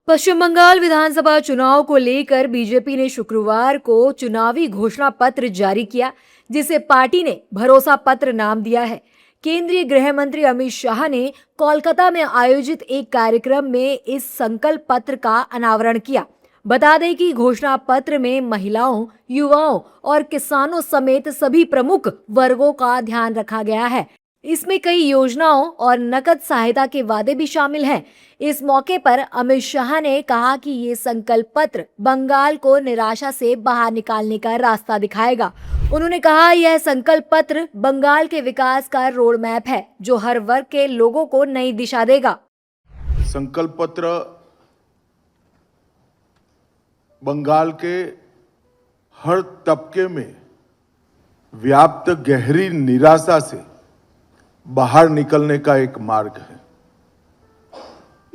पश्चिम बंगाल विधानसभा चुनाव को लेकर बीजेपी ने शुक्रवार को चुनावी घोषणा पत्र जारी किया, जिसे पार्टी ने भरोसा पत्र नाम दिया है। केंद्रीय गृह मंत्री अमित शाह ने कोलकाता में आयोजित एक कार्यक्रम में इस संकल्प पत्र का अनावरण किया। बता दें कि घोषणा पत्र में महिलाओं, युवाओं और किसानों समेत सभी प्रमुख वर्गों का ध्यान रखा गया है। इसमें कई योजनाओं और नकद सहायता के वादे भी शामिल हैं। इस मौके पर अमित शाह ने कहा कि ये संकल्प पत्र बंगाल को निराशा से बाहर निकालने का रास्ता दिखाएगा। उन्होंने कहा, यह संकल्प पत्र बंगाल के विकास का रोड मैप है, जो हर वर्ग के लोगों को नई दिशा देगा। संकल्प पत्र बंगाल के हर तबके में व्याप्त गहरी निराशा से बाहर निकलने का एक मार्ग है।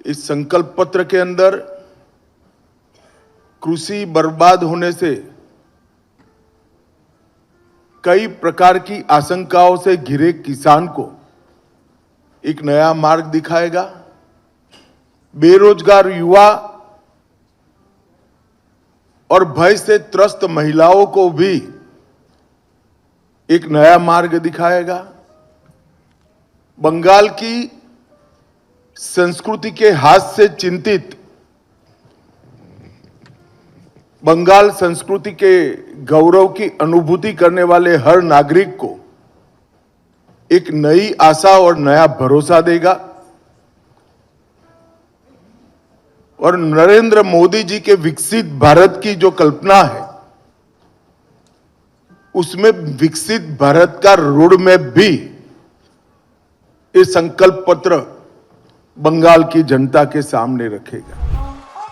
इस संकल्प पत्र के अंदर कृषि बर्बाद होने से कई प्रकार की आशंकाओं से घिरे किसान को एक नया मार्ग दिखाएगा। बेरोजगार युवा और भय से त्रस्त महिलाओं को भी एक नया मार्ग दिखाएगा। बंगाल की संस्कृति के हाथ से चिंतित, बंगाल संस्कृति के गौरव की अनुभूति करने वाले हर नागरिक को एक नई आशा और नया भरोसा देगा। और नरेंद्र मोदी जी के विकसित भारत की जो कल्पना है, उसमें विकसित भारत का रोड मैप भी ये संकल्प पत्र बंगाल की जनता के सामने रखेगा।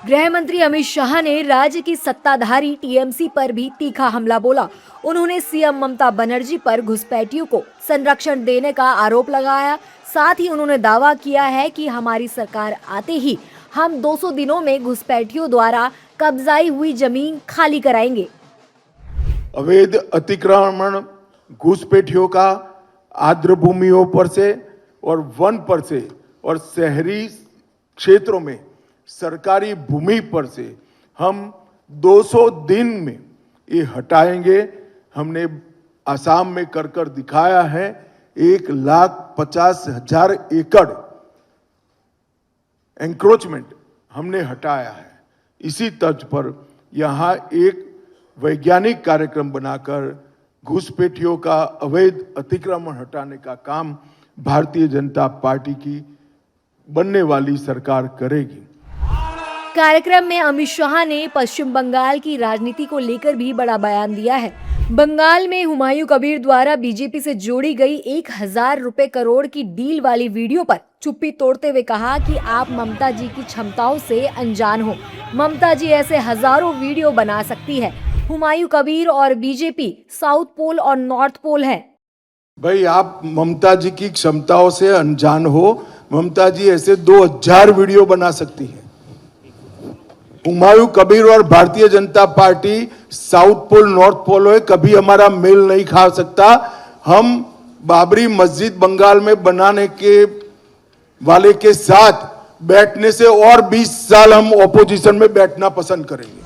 गृह मंत्री अमित शाह ने राज्य की सत्ताधारी टीएमसी पर भी तीखा हमला बोला। उन्होंने सीएम ममता बनर्जी पर घुसपैठियों को संरक्षण देने का आरोप लगाया। साथ ही उन्होंने दावा किया है कि हमारी सरकार आते ही हम 200 दिनों में घुसपैठियों द्वारा कब्जाई हुई जमीन खाली कराएंगे। अवैध अतिक्रमण, घुसपैठियों का आर्द्र भूमियों पर से और वन पर से और शहरी क्षेत्रों में सरकारी भूमि पर से हम 200 दिन में ये हटाएंगे। हमने आसाम में कर दिखाया है। 1,50,000 एकड़ एंक्रोचमेंट हमने हटाया है। इसी तर्ज पर यहाँ एक वैज्ञानिक कार्यक्रम बनाकर घुसपैठियों का अवैध अतिक्रमण हटाने का काम भारतीय जनता पार्टी की बनने वाली सरकार करेगी। कार्यक्रम में अमित शाह ने पश्चिम बंगाल की राजनीति को लेकर भी बड़ा बयान दिया है। बंगाल में हुमायूं कबीर द्वारा बीजेपी से जोड़ी गई 1,000 रुपए करोड़ की डील वाली वीडियो पर चुप्पी तोड़ते हुए कहा कि आप ममता जी की क्षमताओं से अनजान हो। ममता जी ऐसे हजारों वीडियो बना सकती है। हुमायूं कबीर और बीजेपी साउथ पोल और नॉर्थ पोल है। भाई, आप ममता जी की क्षमताओं से अनजान हो। ममता जी ऐसे 2,000 वीडियो बना सकती है। हुमायूं कबीर और Bharatiya Janata Party south pole north pole है, कभी हमारा मेल नहीं खा सकता। हम बाबरी मस्जिद बंगाल में बनाने के वाले के साथ बैठने से और 20 साल हम ऑपोजिशन में बैठना पसंद करेंगे।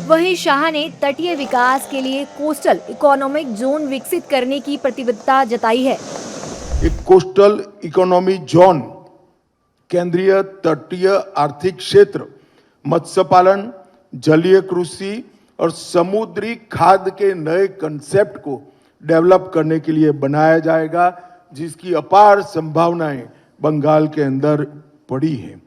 वहीं शाह ने तटीय विकास के लिए कोस्टल इकोनॉमिक जोन विकसित करने की प्रतिबद्धता जताई है। एक कोस्टल इकोनॉमी जोन केंद्रीय तटीय आर्थिक क्षेत्र, मत्स्य पालन, जलीय कृषि और समुद्री खाद्य के नए कंसेप्ट को डेवलप करने के लिए बनाया जाएगा, जिसकी अपार संभावनाएं बंगाल के अंदर पड़ी हैं।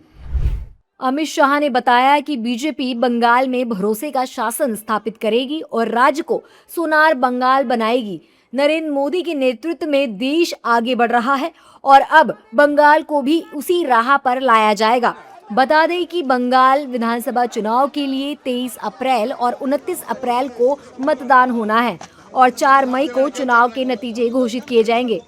अमित शाह ने बताया कि बीजेपी बंगाल में भरोसे का शासन स्थापित करेगी और राज्य को सोनार बंगाल बनाएगी। नरेंद्र मोदी के नेतृत्व में देश आगे बढ़ रहा है और अब बंगाल को भी उसी राह पर लाया जाएगा। बता दें कि बंगाल विधानसभा चुनाव के लिए 23 अप्रैल और 29 अप्रैल को मतदान होना है और 4 मई को चुनाव के नतीजे घोषित किए जाएंगे।